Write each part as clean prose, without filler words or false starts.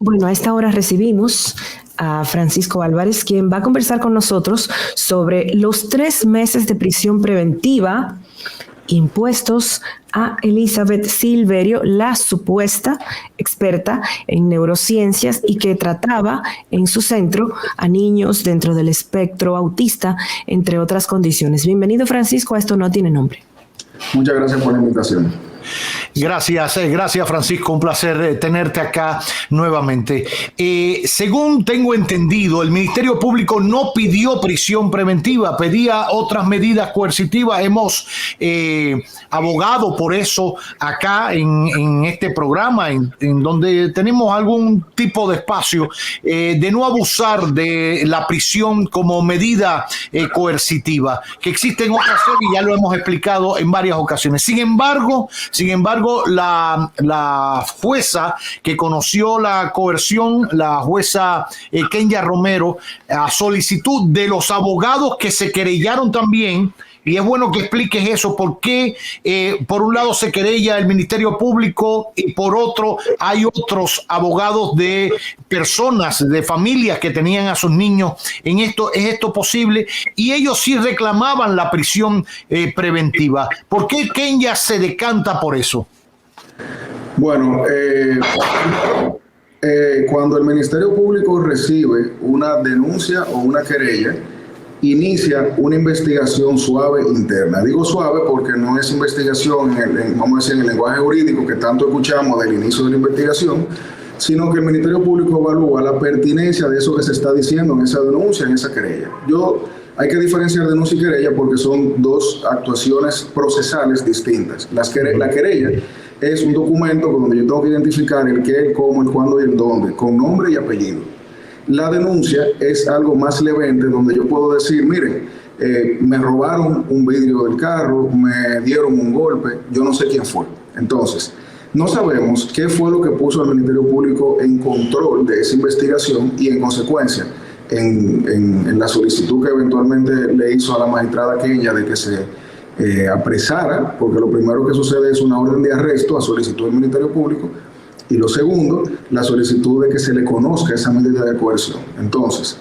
Bueno, a esta hora recibimos a Francisco Álvarez, quien va a conversar con nosotros sobre los 3 meses de prisión preventiva impuestos a Elizabeth Silverio, la supuesta experta en neurociencias y que trataba en su centro a niños dentro del espectro autista, entre otras condiciones. Bienvenido, Francisco, a Esto No Tiene Nombre. Muchas gracias por la invitación. Gracias Francisco, un placer tenerte acá nuevamente. Según tengo entendido, el Ministerio Público no pidió prisión preventiva, pedía otras medidas coercitivas. Hemos abogado por eso acá en este programa, en donde tenemos algún tipo de espacio de no abusar de la prisión como medida coercitiva, que existe en otras y ya lo hemos explicado en varias ocasiones. Sin embargo, la jueza que conoció la coerción, la jueza Kenya Romero, a solicitud de los abogados que se querellaron también, y es bueno que expliques eso, por qué por un lado se querella el Ministerio Público y por otro hay otros abogados de personas, de familias que tenían a sus niños en esto. ¿Es esto posible? Y ellos sí reclamaban la prisión preventiva. ¿Por qué Kenya se decanta por eso? Bueno, cuando el Ministerio Público recibe una denuncia o una querella, inicia una investigación suave interna. Digo suave porque no es investigación, vamos a decir, en el lenguaje jurídico que tanto escuchamos del inicio de la investigación, sino que el Ministerio Público evalúa la pertinencia de eso que se está diciendo en esa denuncia, en esa querella. Hay que diferenciar denuncia y querella porque son dos actuaciones procesales distintas. La querella es un documento donde yo tengo que identificar el qué, el cómo, el cuándo y el dónde, con nombre y apellido. La denuncia es algo más levente, donde yo puedo decir, miren, me robaron un vidrio del carro, me dieron un golpe, yo no sé quién fue. Entonces, no sabemos qué fue lo que puso el Ministerio Público en control de esa investigación y en consecuencia, en la solicitud que eventualmente le hizo a la magistrada Kenya de que se apresara, porque lo primero que sucede es una orden de arresto a solicitud del Ministerio Público, y lo segundo, la solicitud de que se le conozca esa medida de coerción. Entonces,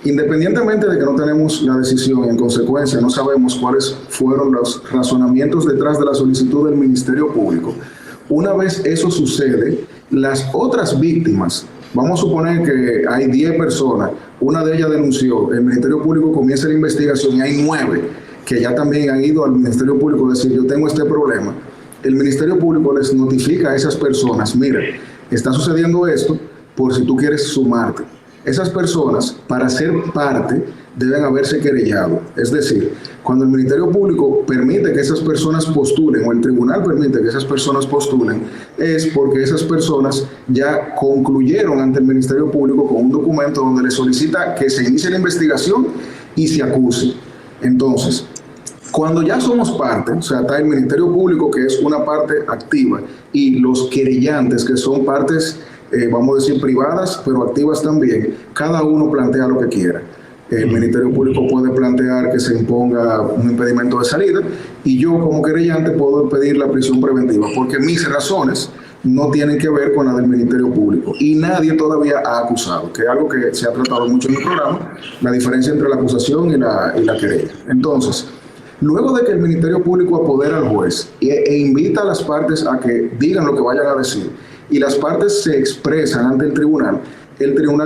independientemente de que no tenemos la decisión y en consecuencia no sabemos cuáles fueron los razonamientos detrás de la solicitud del Ministerio Público, una vez eso sucede, las otras víctimas, vamos a suponer que hay 10 personas, una de ellas denunció, el Ministerio Público comienza la investigación y hay 9 que ya también han ido al Ministerio Público a decir, yo tengo este problema. El Ministerio Público les notifica a esas personas, mira, está sucediendo esto por si tú quieres sumarte. Esas personas, para ser parte, deben haberse querellado. Es decir, cuando el Ministerio Público permite que esas personas postulen, o el tribunal permite que esas personas postulen, es porque esas personas ya concluyeron ante el Ministerio Público con un documento donde le solicita que se inicie la investigación y se acuse. Entonces, cuando ya somos parte, o sea, está el Ministerio Público, que es una parte activa, y los querellantes, que son partes, vamos a decir, privadas, pero activas también, cada uno plantea lo que quiera. El Ministerio Público puede plantear que se imponga un impedimento de salida, y yo como querellante puedo pedir la prisión preventiva, porque mis razones no tienen que ver con la del Ministerio Público, y nadie todavía ha acusado, que es algo que se ha tratado mucho en el programa, la diferencia entre la acusación y la querella. Entonces, luego de que el Ministerio Público apodera al juez e invita a las partes a que digan lo que vayan a decir, y las partes se expresan ante el tribunal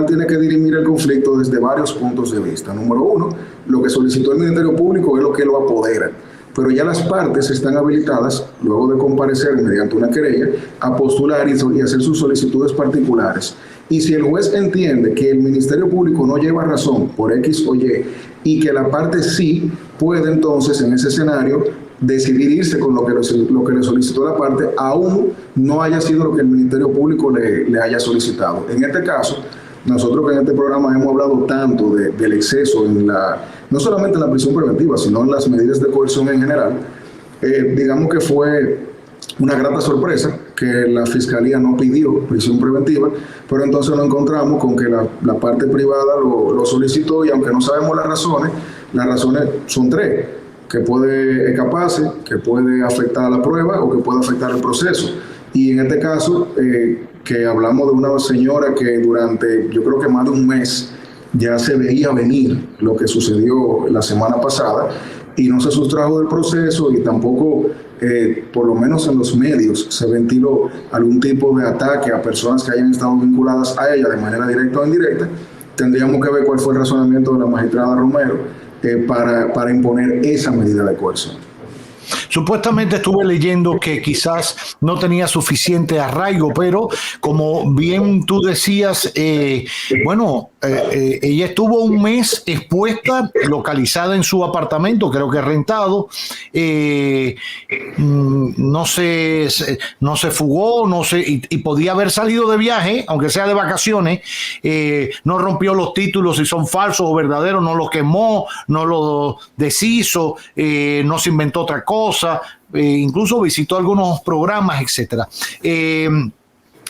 tiene que dirimir el conflicto desde varios puntos de vista. Número uno, lo que solicitó el Ministerio Público es lo que lo apodera, pero ya las partes están habilitadas, luego de comparecer mediante una querella, a postular y hacer sus solicitudes particulares. Y si el juez entiende que el Ministerio Público no lleva razón por X o Y, y que la parte sí, puede entonces en ese escenario decidir irse con lo que le solicitó la parte, aún no haya sido lo que el Ministerio Público le haya solicitado. En este caso, nosotros que en este programa hemos hablado tanto del exceso no solamente en la prisión preventiva, sino en las medidas de coerción en general, digamos que fue una grata sorpresa que la Fiscalía no pidió prisión preventiva, pero entonces nos encontramos con que la parte privada lo solicitó, y aunque no sabemos las razones son 3, que puede escaparse, que puede afectar a la prueba o que puede afectar el proceso. Y en este caso, que hablamos de una señora que durante, yo creo que más de un mes, ya se veía venir lo que sucedió la semana pasada y no se sustrajo del proceso y tampoco, por lo menos en los medios, se ventiló algún tipo de ataque a personas que hayan estado vinculadas a ella de manera directa o indirecta. Tendríamos que ver cuál fue el razonamiento de la magistrada Romero para imponer esa medida de coerción. Supuestamente estuve leyendo que quizás no tenía suficiente arraigo, pero como bien tú decías, ella estuvo un mes expuesta, localizada en su apartamento, creo que rentado, no se fugó, y podía haber salido de viaje, aunque sea de vacaciones, no rompió los títulos si son falsos o verdaderos, no los quemó, no los deshizo, no se inventó otra cosa, incluso visitó algunos programas, etcétera.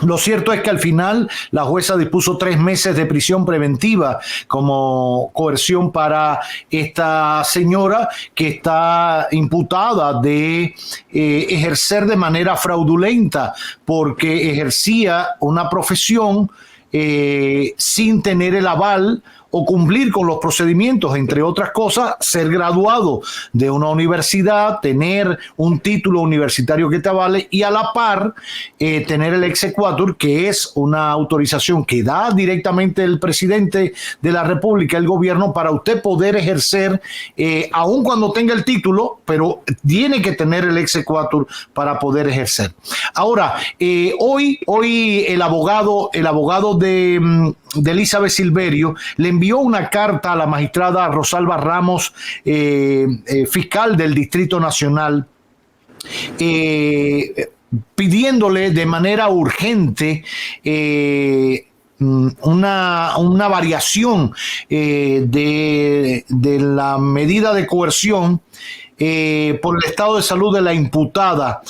Lo cierto es que al final la jueza dispuso 3 meses de prisión preventiva como coerción para esta señora que está imputada de ejercer de manera fraudulenta porque ejercía una profesión sin tener el aval o cumplir con los procedimientos, entre otras cosas, ser graduado de una universidad, tener un título universitario que te avale y a la par tener el exequatur, que es una autorización que da directamente el presidente de la República, el gobierno, para usted poder ejercer, aun cuando tenga el título, pero tiene que tener el exequatur para poder ejercer. Ahora, hoy el abogado de Elizabeth Silverio le envió una carta a la magistrada Rosalba Ramos, fiscal del Distrito Nacional, pidiéndole de manera urgente una variación de la medida de coerción por el estado de salud de la imputada,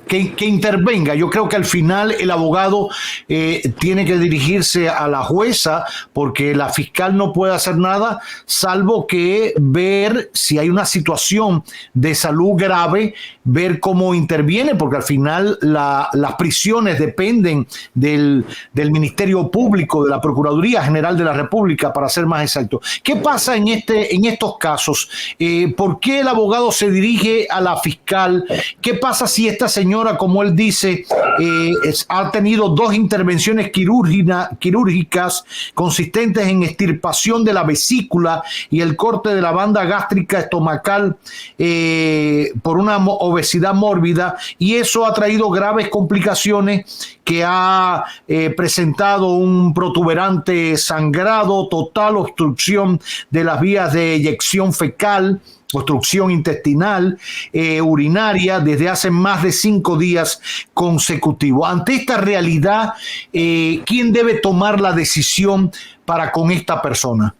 que intervenga. Yo creo que al final el abogado tiene que dirigirse a la jueza porque la fiscal no puede hacer nada salvo que ver si hay una situación de salud grave, ver cómo interviene, porque al final las prisiones dependen del Ministerio Público, de la Procuraduría General de la República, para ser más exacto. ¿Qué pasa en estos casos? ¿Por qué el abogado se dirige a la fiscal? ¿Qué pasa si esta señora, como él dice, ha tenido 2 intervenciones quirúrgicas consistentes en extirpación de la vesícula y el corte de la banda gástrica estomacal por una obesidad mórbida, y eso ha traído graves complicaciones, que ha presentado un protuberante sangrado total, obstrucción de las vías de eyección fecal, obstrucción intestinal, urinaria, desde hace más de 5 días consecutivos. Ante esta realidad, ¿quién debe tomar la decisión para con esta persona?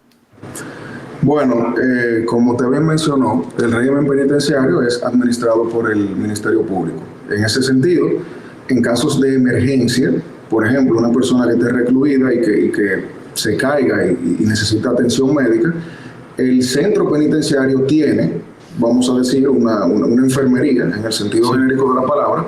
Bueno, como te bien mencionó, el régimen penitenciario es administrado por el Ministerio Público. En ese sentido, en casos de emergencia, por ejemplo, una persona que esté recluida y que se caiga y necesita atención médica, el centro penitenciario tiene, vamos a decir, una enfermería, en el sentido genérico de la palabra,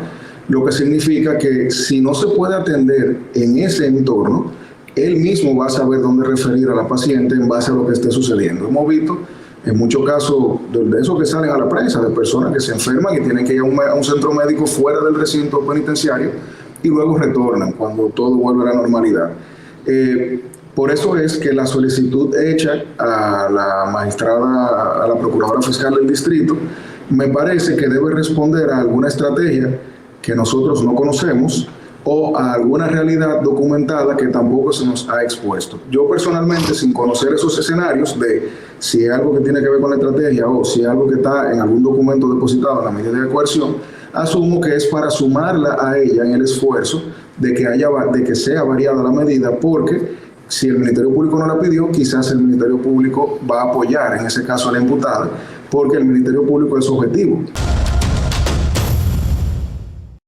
lo que significa que si no se puede atender en ese entorno, él mismo va a saber dónde referir a la paciente en base a lo que esté sucediendo. Hemos visto en muchos casos de esos que salen a la prensa, de personas que se enferman y tienen que ir a un centro médico fuera del recinto penitenciario y luego retornan cuando todo vuelve a la normalidad. Por eso es que la solicitud hecha a la magistrada, a la procuradora fiscal del distrito, me parece que debe responder a alguna estrategia que nosotros no conocemos o a alguna realidad documentada que tampoco se nos ha expuesto. Yo personalmente, sin conocer esos escenarios de si es algo que tiene que ver con la estrategia o si es algo que está en algún documento depositado en la medida de coerción, asumo que es para sumarla a ella en el esfuerzo de que sea variada la medida, porque si el Ministerio Público no la pidió, quizás el Ministerio Público va a apoyar en ese caso a la imputada, porque el Ministerio Público es objetivo.